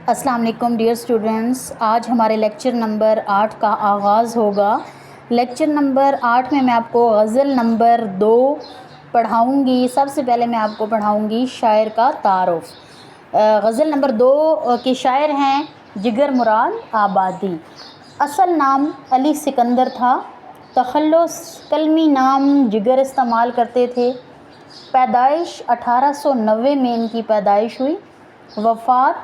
السلام علیکم dear students, آج ہمارے لیکچر نمبر 8 کا آغاز ہوگا۔ لیکچر نمبر 8 میں آپ کو غزل نمبر 2 پڑھاؤں گی۔ سب سے پہلے میں آپ کو پڑھاؤں گی شاعر کا تعارف۔ غزل نمبر 2 کے شاعر ہیں جگر مراد آبادی۔ اصل نام علی سکندر تھا، تخلص کلمی نام جگر استعمال کرتے تھے۔ پیدائش 1890 میں ان کی پیدائش ہوئی، وفات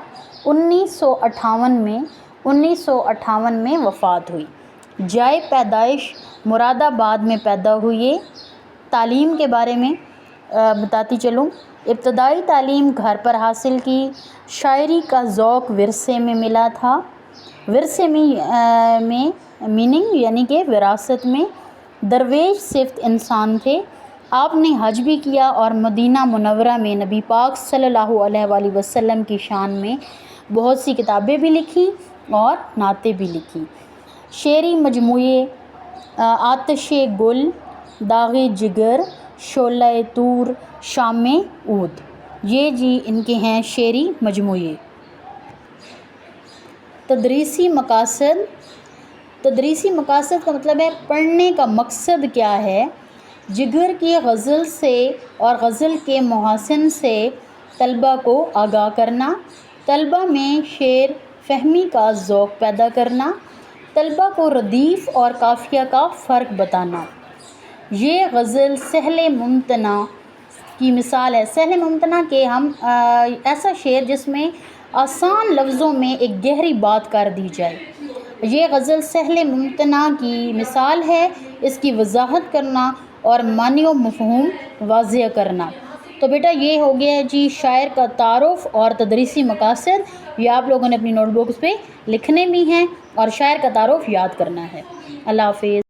1958 میں وفات ہوئی۔ جائے پیدائش مراد آباد میں پیدا ہوئے۔ تعلیم کے بارے میں بتاتی چلوں۔ ابتدائی تعلیم گھر پر حاصل کی۔ شاعری کا ذوق ورثے میں ملا تھا۔ ورثے میں میننگ یعنی کہ وراثت میں۔ درویش صفت انسان تھے۔ آپ نے حج بھی کیا اور مدینہ منورہ میں نبی پاک صلی اللہ علیہ وآلہ وسلم کی شان میں بہت سی کتابیں بھی لکھی اور نعتیں بھی لکھی۔ شعری مجموعے آتش گل، داغ جگر، شعلہ طور، شام عود، یہ ان کے ہیں شعری مجموعے۔ تدریسی مقاصد۔ تدریسی مقاصد کا مطلب ہے پڑھنے کا مقصد کیا ہے۔ جگر کی غزل سے اور غزل کے محاسن سے طلباء کو آگاہ کرنا، طلباء میں شعر فہمی کا ذوق پیدا کرنا، طلباء کو ردیف اور قافیہ کا فرق بتانا۔ یہ غزل سہل ممتنع کی مثال ہے۔ سہل ممتنع کہ ہم ایسا شعر جس میں آسان لفظوں میں ایک گہری بات کر دی جائے، یہ غزل سہل ممتنع کی مثال ہے۔ اس کی وضاحت کرنا اور معنی و مفہوم واضح کرنا۔ تو بیٹا یہ ہو گیا جی شاعر کا تعارف اور تدریسی مقاصد۔ یہ آپ لوگوں نے اپنی نوٹ بکس پہ لکھنے بھی ہیں اور شاعر کا تعارف یاد کرنا ہے۔ اللہ حافظ۔